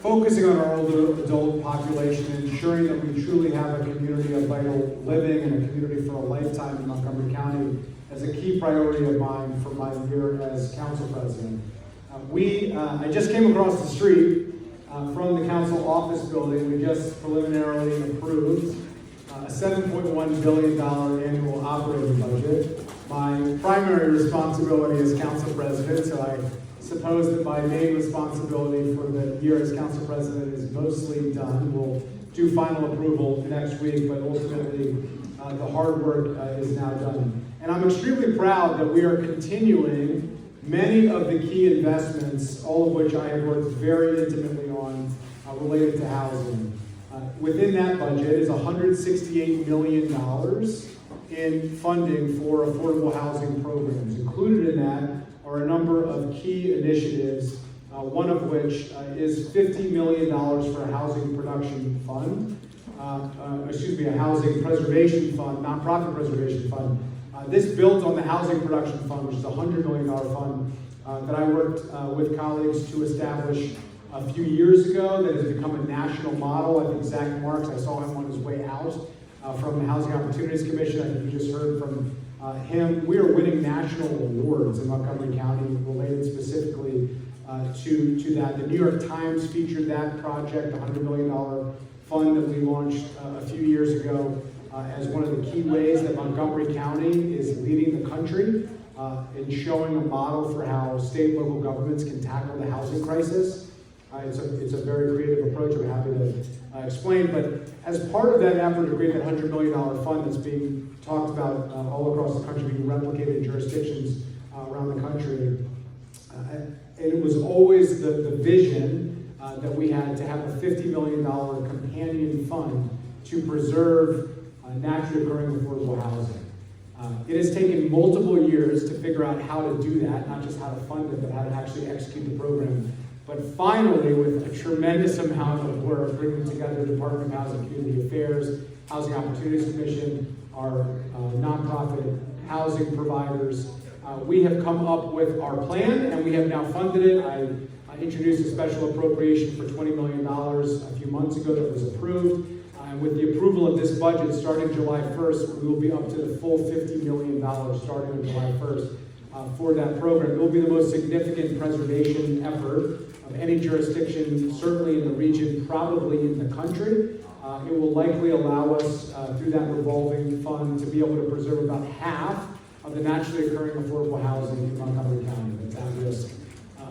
focusing on our older adult population and ensuring that we truly have a community of vital living and a community for a lifetime in Montgomery County as a key priority of mine for my year as council president. I just came across the street from the council office building. We just preliminarily approved a $7.1 billion annual operating budget. My primary responsibility as council president, so I suppose that my main responsibility for the year as council president is mostly done. We'll do final approval next week, but ultimately the hard work is now done. And I'm extremely proud that we are continuing many of the key investments, all of which I have worked very intimately on related to housing. Within that budget is $168 million in funding for affordable housing programs. Included in that are a number of key initiatives, one of which is $50 million for a housing production fund, a housing preservation fund, nonprofit preservation fund. This builds on the housing production fund, which is a $100 million fund that I worked with colleagues to establish a few years ago that has become a national model. I think Zach Marks, I saw him on his way out from the Housing Opportunities Commission. I think you just heard from him. We are winning national awards in Montgomery County related specifically to that. The New York Times featured that project, the $100 million fund that we launched a few years ago as one of the key ways that Montgomery County is leading the country in showing a model for how state and local governments can tackle the housing crisis. It's a very creative approach I'm happy to explain, but as part of that effort to create that $100 million fund that's being talked about all across the country, being replicated in jurisdictions around the country, and it was always the vision that we had to have a $50 million companion fund to preserve naturally occurring affordable housing. It has taken multiple years to figure out how to do that, not just how to fund it, but how to actually execute the program. But finally, with a tremendous amount of work, bringing together the Department of Housing and Community Affairs, Housing Opportunities Commission, our nonprofit housing providers, we have come up with our plan, and we have now funded it. I introduced a special appropriation for $20 million a few months ago that was approved. And with the approval of this budget starting July 1st, we will be up to the full $50 million starting on July 1st for that program. It will be the most significant preservation effort of any jurisdiction, certainly in the region, probably in the country. It will likely allow us, through that revolving fund, to be able to preserve about half of the naturally occurring affordable housing in Montgomery County that's at risk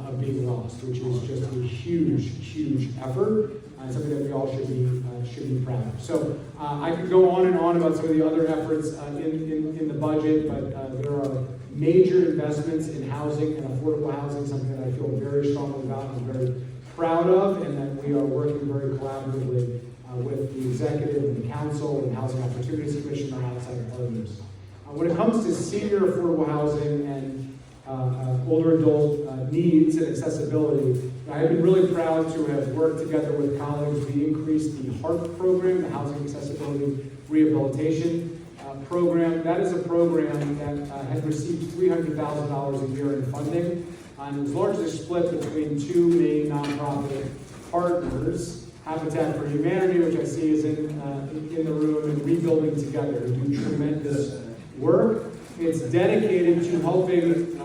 of being lost, which is just a huge, huge effort. Something that we all should be proud of. So I could go on and on about some of the other efforts in the budget, but there are major investments in housing and affordable housing, something that I feel very strongly about and very proud of, and that we are working very collaboratively with the executive and the council and Housing Opportunities Commission and our outside partners. When it comes to senior affordable housing and older adult needs and accessibility, I've been really proud to have worked together with colleagues. We increased the HARP program, the Housing Accessibility Rehabilitation Program. That is a program that had received $300,000 a year in funding, and it was largely split between two main nonprofit partners, Habitat for Humanity, which I see is in the room, and Rebuilding Together, who do tremendous work. It's dedicated to helping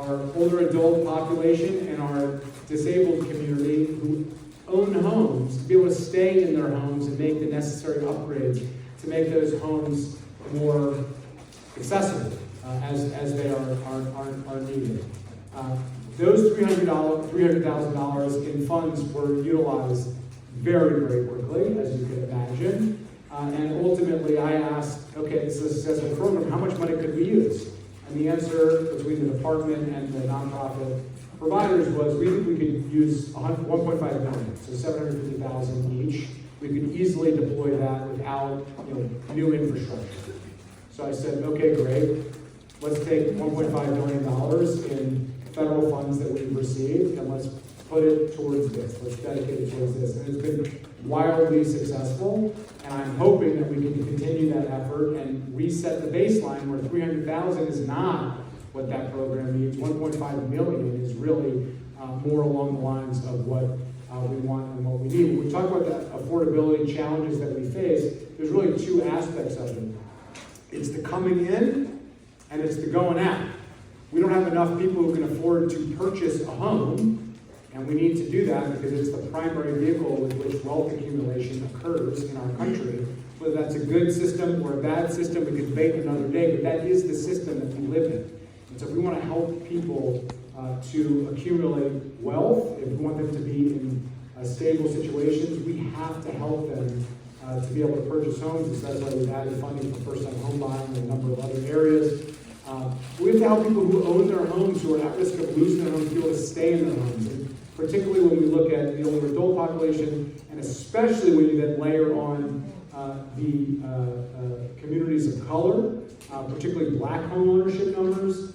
our older adult population and our disabled community who own homes to be able to stay in their homes and make the necessary upgrades to make those homes more accessible as they are needed. Those $300,000 in funds were utilized very, very quickly, as you can imagine. And ultimately, I asked, okay, it's a successful program, how much money could we use? And the answer between the department and the nonprofit providers was, we think we could use $1.5 million, so $750,000 each. We could easily deploy that without new infrastructure. So I said, okay, great. Let's take $1.5 million in federal funds that we've received, and let's put it towards this. Let's dedicate it towards this. And it's been wildly successful, and I'm hoping that we can continue that effort and reset the baseline where $300,000 is not what that program needs. $1.5 million is really more along the lines of what we want and what we need. When we talk about the affordability challenges that we face, there's really two aspects of it. It's the coming in and it's the going out. We don't have enough people who can afford to purchase a home, and we need to do that because it's the primary vehicle with which wealth accumulation occurs in our country. Whether that's a good system or a bad system, we could debate another day, but that is the system that we live in. And so if we want to help people to accumulate wealth, if we want them to be in stable situations, we have to help them to be able to purchase homes. And so that's why we've added funding for first-time home buying and a number of other areas. We have to help people who own their homes, who are at risk of losing their homes, be able to stay in their homes. And particularly when we look at the older adult population, and especially when you then layer on the communities of color, particularly black home ownership numbers,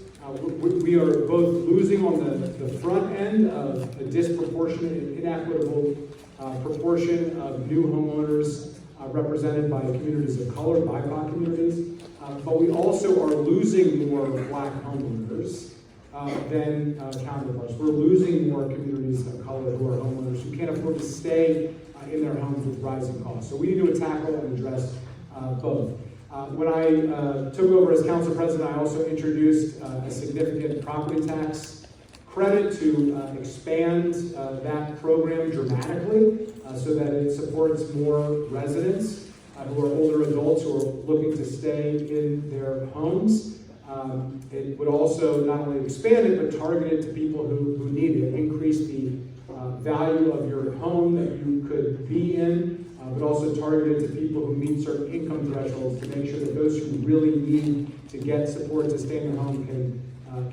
we are both losing on the front end of a disproportionate and inequitable proportion of new homeowners represented by communities of color, BIPOC communities, but we also are losing more black homeowners than counterparts. We're losing more communities of color who are homeowners who can't afford to stay in their homes with rising costs. So we need to tackle and address both. When I took over as council president, I also introduced a significant property tax credit to expand that program dramatically so that it supports more residents who are older adults who are looking to stay in their homes. It would also not only expand it, but target it to people who need it, increase the value of your home that you could be in, but also targeted to people who meet certain income thresholds to make sure that those who really need to get support to stay in their home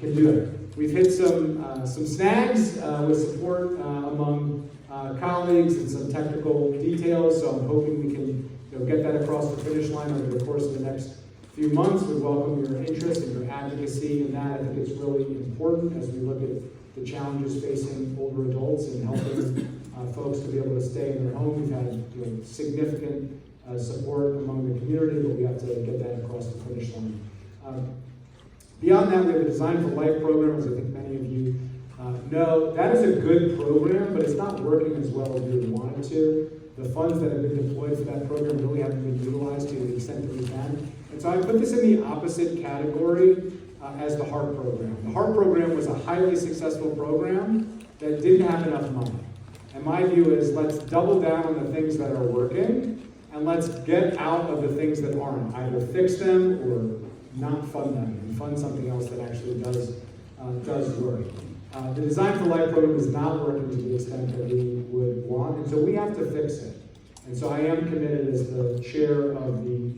can do it. We've hit some snags with support among colleagues and some technical details, so I'm hoping we can get that across the finish line over the course of the next few months. We welcome your interest and your advocacy in that. I think it's really important as we look at the challenges facing older adults and helping folks to be able to stay in their home. We've had significant support among the community, but we have to get that across the finish line. Beyond that, we have a Design for Life program, as I think many of you know. That is a good program, but it's not working as well as we would want it to. The funds that have been deployed for that program really haven't been utilized to the extent that we can. And so I put this in the opposite category as the HARP program. The HARP program was a highly successful program that didn't have enough money. And my view is let's double down on the things that are working and let's get out of the things that aren't. Either fix them or not fund them and fund something else that actually does work. The Design for Life program is not working to the extent that we would want, and so we have to fix it. And so I am committed as the chair of the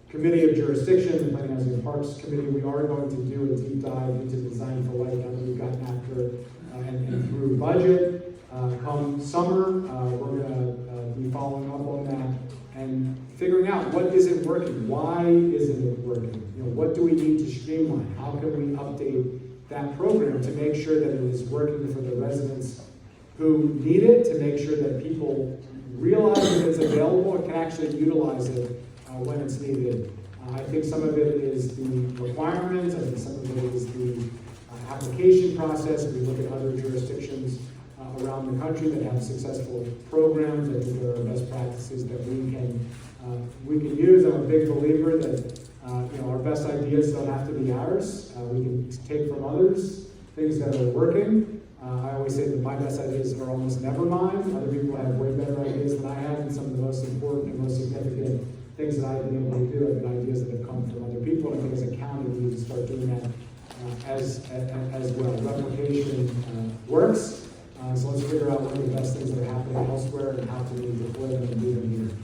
Committee of Jurisdiction, the Planning, Housing, and Parks Committee. We are going to do a deep dive into Design for Life now that we've gotten after and through budget. Come summer, we're going to be following up on that and figuring out what isn't working. Why isn't it working? What do we need to streamline? How can we update that program to make sure that it is working for the residents who need it, to make sure that people realize that it's available and can actually utilize it when it's needed. I think some of it is the requirements. I think some of it is the application process. We look at other jurisdictions around the country that have successful programs. I think there are best practices that we can use. I'm a big believer that our best ideas don't have to be ours. We can take from others things that are working. I always say that my best ideas are almost never mine. Other people have way better ideas than I have, and some of the most important and most significant things that I've been able to do have been ideas that have come from other people. And I think as a county, we need to start doing that as well. Replication works. So let's figure out what are the best things that are happening elsewhere and how can we deploy them and do them here.